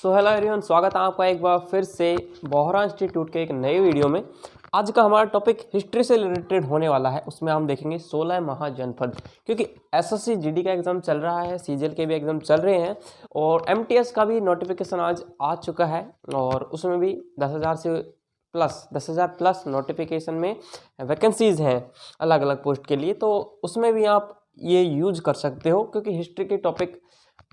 So hello everyone, स्वागत है आपका एक बार फिर से बोहरा इंस्टीट्यूट के एक नए वीडियो में। आज का हमारा टॉपिक हिस्ट्री से रिलेटेड होने वाला है। उसमें हम देखेंगे 16 महाजनपद, क्योंकि एसएससी जीडी का एग्ज़ाम चल रहा है, सीजीएल के भी एग्ज़ाम चल रहे हैं और एमटीएस का भी नोटिफिकेशन आज आ चुका है और उसमें भी 10,000 प्लस नोटिफिकेशन में वैकेंसीज़ हैं अलग अलग पोस्ट के लिए। तो उसमें भी आप ये यूज कर सकते हो, क्योंकि हिस्ट्री के टॉपिक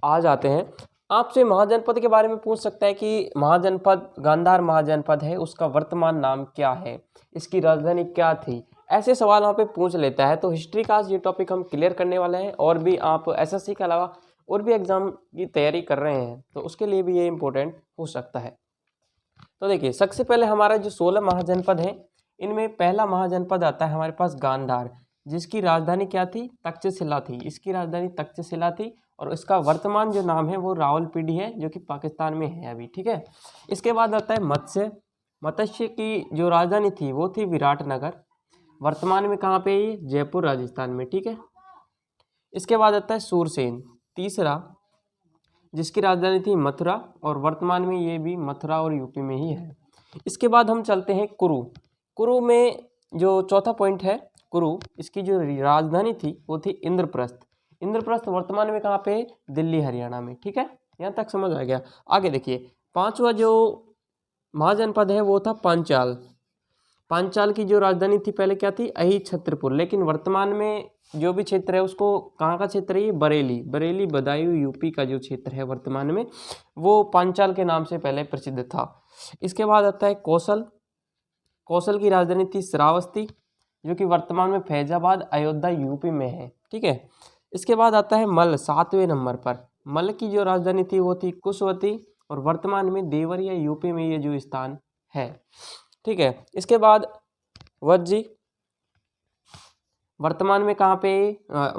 आ जाते हैं। आपसे महाजनपद के बारे में पूछ सकता है कि महाजनपद गांधार महाजनपद है, उसका वर्तमान नाम क्या है, इसकी राजधानी क्या थी, ऐसे सवाल वहाँ पे पूछ लेता है। तो हिस्ट्री का ये टॉपिक हम क्लियर करने वाले हैं। और भी आप एसएससी के अलावा और भी एग्ज़ाम की तैयारी कर रहे हैं तो उसके लिए भी ये इम्पोर्टेंट हो सकता है। तो देखिए, सबसे पहले हमारा जो 16 महाजनपद हैं, इनमें पहला महाजनपद आता है हमारे पास गांधार, जिसकी राजधानी क्या थी, तक्षशिला थी। इसकी राजधानी तक्षशिला थी और इसका वर्तमान जो नाम है वो रावलपिंडी है, जो कि पाकिस्तान में है अभी। ठीक है। इसके बाद आता है मत्स्य। मत्स्य की जो राजधानी थी वो थी विराटनगर, वर्तमान में कहाँ पे, ये जयपुर राजस्थान में। ठीक है। इसके बाद आता है सूरसेन, तीसरा, जिसकी राजधानी थी मथुरा और वर्तमान में ये भी मथुरा और यूपी में ही है। इसके बाद हम चलते हैं कुरु। कुरु में जो चौथा पॉइंट है कुरु, इसकी जो राजधानी थी वो थी इंद्रप्रस्थ। इंद्रप्रस्थ वर्तमान में कहाँ पे, दिल्ली हरियाणा में। ठीक है, यहाँ तक समझ आ गया। आगे देखिए, पांचवा जो महाजनपद है वो था पांचाल। पांचाल की जो राजधानी थी पहले क्या थी, अहिछत्रपुर, लेकिन वर्तमान में जो भी क्षेत्र है उसको कहाँ का क्षेत्र है, ये बरेली, बरेली बदायूं यूपी का जो क्षेत्र है वर्तमान में, वो पांचाल के नाम से पहले प्रसिद्ध था। इसके बाद आता है कौशल। कौशल की राजधानी थी श्रावस्ती, जो कि वर्तमान में फैजाबाद अयोध्या यूपी में है। ठीक है। इसके बाद आता है मल्ल, 7वें नंबर पर। मल्ल की जो राजधानी थी वो थी कुशवती और वर्तमान में देवरिया यूपी में ये जो स्थान है। ठीक है। इसके बाद वज्जी, वर्तमान में कहाँ पे,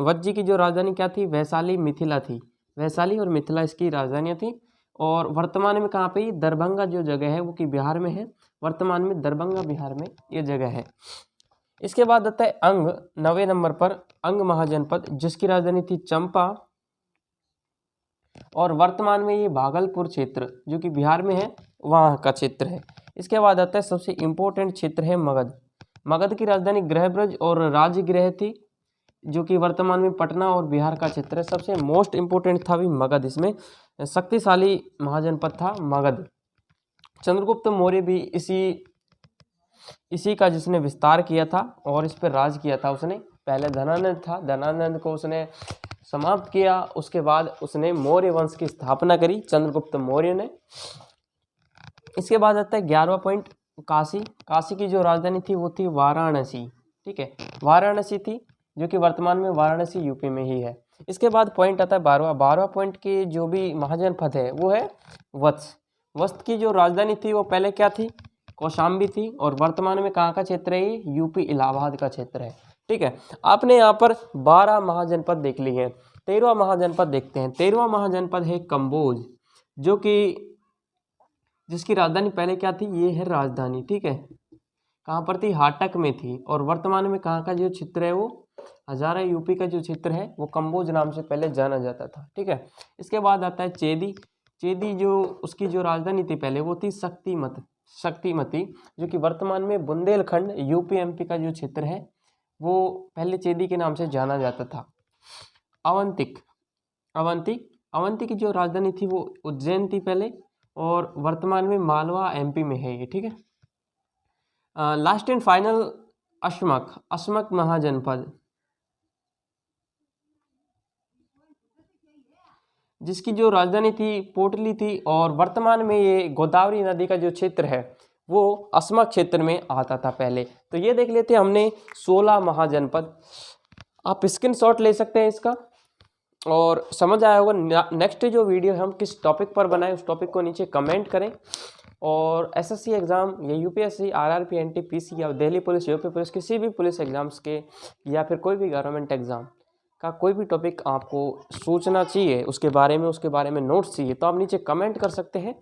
वज्जी की जो राजधानी क्या थी, वैशाली मिथिला थी। वैशाली और मिथिला इसकी राजधानियाँ थी और वर्तमान में कहाँ पे, दरभंगा जो जगह है वो कि बिहार में है। वर्तमान में दरभंगा बिहार में ये जगह है। इसके बाद आता है अंग, 9वें नंबर पर अंग महाजनपद, जिसकी राजधानी थी चंपा और वर्तमान में ये भागलपुर क्षेत्र, जो कि बिहार में है, वहाँ का क्षेत्र है। इसके बाद आता है सबसे इम्पोर्टेंट क्षेत्र है मगध। मगध की राजधानी गृहब्रज और राजगृह थी, जो कि वर्तमान में पटना और बिहार का क्षेत्र है। सबसे मोस्ट इम्पोर्टेंट था भी मगध, इसमें शक्तिशाली महाजनपद था मगध। चंद्रगुप्त मौर्य भी इसी का जिसने विस्तार किया था और इस पर राज किया था उसने। पहले धनानंद था, धनानंद को उसने समाप्त किया, उसके बाद उसने मौर्य वंश की स्थापना करी, चंद्रगुप्त मौर्य ने। इसके बाद आता है 11वां पॉइंट काशी। काशी की जो राजधानी थी वो थी वाराणसी। ठीक है, वाराणसी थी, जो कि वर्तमान में वाराणसी यूपी में ही है। इसके बाद पॉइंट आता है 12वां पॉइंट की जो भी महाजनपद है वो है वत्स। वत्स की जो राजधानी थी वो पहले क्या थी, कौशाम्बी थी और वर्तमान में कहाँ का क्षेत्र है, ये यूपी इलाहाबाद का क्षेत्र है। ठीक है। आपने यहाँ पर 12 महाजनपद देख लिए हैं। 13वां महाजनपद देखते हैं। 13वां महाजनपद है कंबोज, जो कि जिसकी राजधानी पहले क्या थी, ये है राजधानी। ठीक है, कहाँ पर थी, हाटक में थी और वर्तमान में कहाँ का जो क्षेत्र है वो हजारा यूपी का जो क्षेत्र है वो कंबोज नाम से पहले जाना जाता था। ठीक है। इसके बाद आता है चेदी। चेदी जो उसकी जो राजधानी थी पहले वो थी शक्तिमती, जो कि वर्तमान में बुंदेलखंड यूपी एमपी का जो क्षेत्र है वो पहले चेदी के नाम से जाना जाता था। अवंती की जो राजधानी थी वो उज्जैन थी पहले और वर्तमान में मालवा एमपी में है ये। ठीक है। लास्ट एंड फाइनल अस्मक महाजनपद, जिसकी जो राजधानी थी पोटली थी और वर्तमान में ये गोदावरी नदी का जो क्षेत्र है वो अस्मक क्षेत्र में आता था पहले। तो ये देख लेते हैं हमने 16 महाजनपद। आप स्क्रीनशॉट ले सकते हैं इसका और समझ आया होगा। नेक्स्ट जो वीडियो है हम किस टॉपिक पर बनाएं उस टॉपिक को नीचे कमेंट करें। और एसएससी एग्ज़ाम या यूपीएससी, आरआरपी, एनटीपीसी या दिल्ली पुलिस, यूपी पुलिस, किसी भी पुलिस एग्ज़ाम्स के या फिर कोई भी गवर्नमेंट एग्ज़ाम का कोई भी टॉपिक आपको सोचना चाहिए, उसके बारे में नोट्स चाहिए, तो आप नीचे कमेंट कर सकते हैं।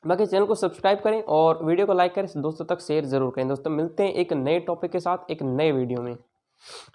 बाकी चैनल को सब्सक्राइब करें और वीडियो को लाइक करें, दोस्तों तक शेयर ज़रूर करें। दोस्तों मिलते हैं एक नए टॉपिक के साथ एक नए वीडियो में।